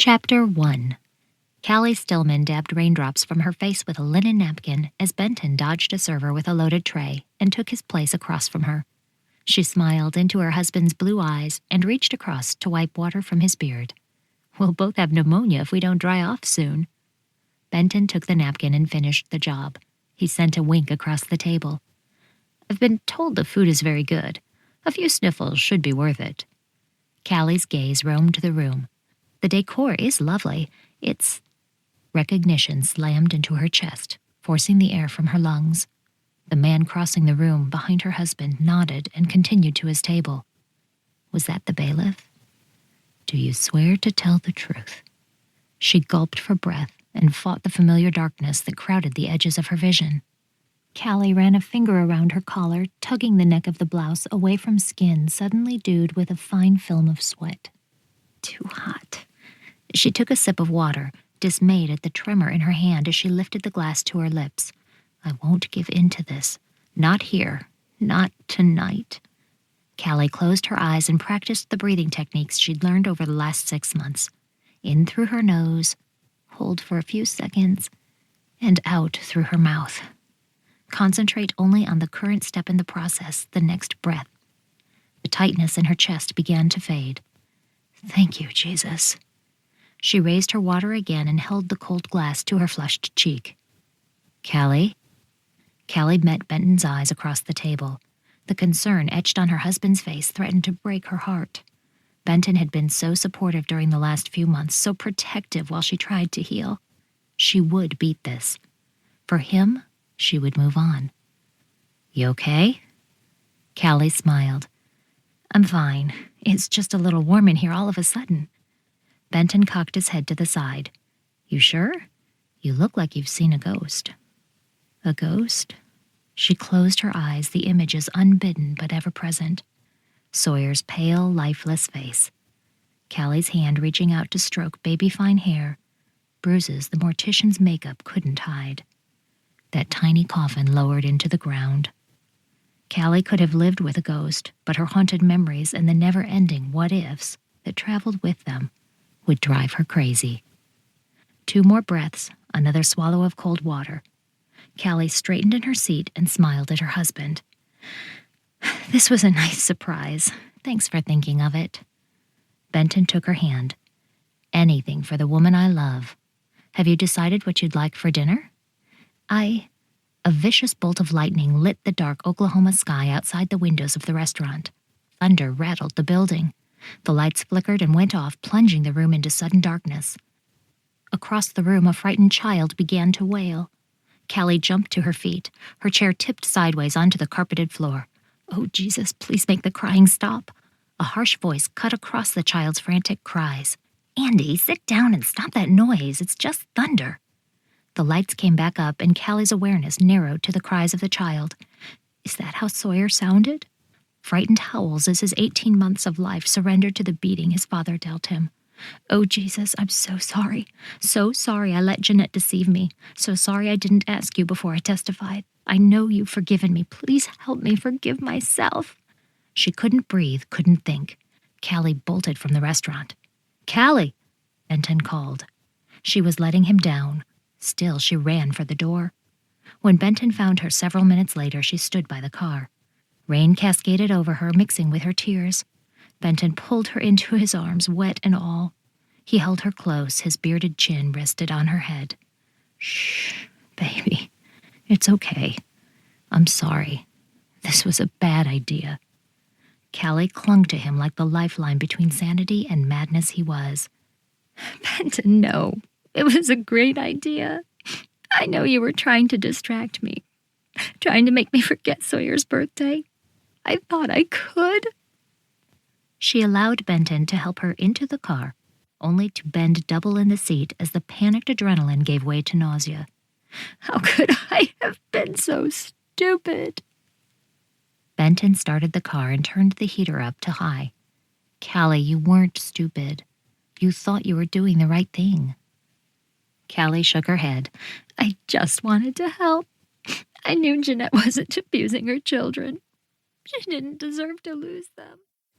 Chapter 1. Callie Stillman dabbed raindrops from her face with a linen napkin as Benton dodged a server with a loaded tray and took his place across from her. She smiled into her husband's blue eyes and reached across to wipe water from his beard. "We'll both have pneumonia if we don't dry off soon." Benton took the napkin and finished the job. He sent a wink across the table. "I've been told the food is very good. A few sniffles should be worth it." Callie's gaze roamed the room. "The decor is lovely. It's—" Recognition slammed into her chest, forcing the air from her lungs. The man crossing the room behind her husband nodded and continued to his table. Was that the bailiff? "Do you swear to tell the truth?" She gulped for breath and fought the familiar darkness that crowded the edges of her vision. Callie ran a finger around her collar, tugging the neck of the blouse away from skin suddenly dewed with a fine film of sweat. Too hot. She took a sip of water, dismayed at the tremor in her hand as she lifted the glass to her lips. "I won't give in to this. Not here. Not tonight." Callie closed her eyes and practiced the breathing techniques she'd learned over the last 6 months. In through her nose, hold for a few seconds, and out through her mouth. Concentrate only on the current step in the process, the next breath. The tightness in her chest began to fade. "Thank you, Jesus." She raised her water again and held the cold glass to her flushed cheek. "Callie?" Callie met Benton's eyes across the table. The concern etched on her husband's face threatened to break her heart. Benton had been so supportive during the last few months, so protective while she tried to heal. She would beat this. For him, she would move on. "You okay?" Callie smiled. "I'm fine. It's just a little warm in here all of a sudden." Benton cocked his head to the side. "You sure? You look like you've seen a ghost." "A ghost?" She closed her eyes, the images unbidden but ever present. Sawyer's pale, lifeless face. Callie's hand reaching out to stroke baby-fine hair. Bruises the mortician's makeup couldn't hide. That tiny coffin lowered into the ground. Callie could have lived with a ghost, but her haunted memories and the never-ending what-ifs that traveled with them would drive her crazy. 2 more breaths, another swallow of cold water. Callie straightened in her seat and smiled at her husband. "This was a nice surprise. Thanks for thinking of it." Benton took her hand. "Anything for the woman I love. Have you decided what you'd like for dinner?" A vicious bolt of lightning lit the dark Oklahoma sky outside the windows of the restaurant. Thunder rattled the building. The lights flickered and went off, plunging the room into sudden darkness. Across the room, a frightened child began to wail. Callie jumped to her feet. Her chair tipped sideways onto the carpeted floor. "Oh, Jesus, please make the crying stop." A harsh voice cut across the child's frantic cries. "Andy, sit down and stop that noise. It's just thunder." The lights came back up, and Callie's awareness narrowed to the cries of the child. Is that how Sawyer sounded? Frightened howls as his 18 months of life surrendered to the beating his father dealt him. "Oh, Jesus, I'm so sorry. So sorry I let Jeanette deceive me. So sorry I didn't ask you before I testified. I know you've forgiven me. Please help me forgive myself." She couldn't breathe, couldn't think. Callie bolted from the restaurant. "Callie!" Benton called. She was letting him down. Still, she ran for the door. When Benton found her several minutes later, she stood by the car. Rain cascaded over her, mixing with her tears. Benton pulled her into his arms, wet and all. He held her close, his bearded chin rested on her head. "Shh, baby. It's okay. I'm sorry. This was a bad idea." Callie clung to him like the lifeline between sanity and madness he was. "Benton, no. It was a great idea. I know you were trying to distract me, trying to make me forget Sawyer's birthday. I thought I could." She allowed Benton to help her into the car, only to bend double in the seat as the panicked adrenaline gave way to nausea. How could I have been so stupid? Benton started the car and turned the heater up to high. "Callie, you weren't stupid. You thought you were doing the right thing." Callie shook her head. "I just wanted to help. I knew Jeanette wasn't abusing her children. She didn't deserve to lose them."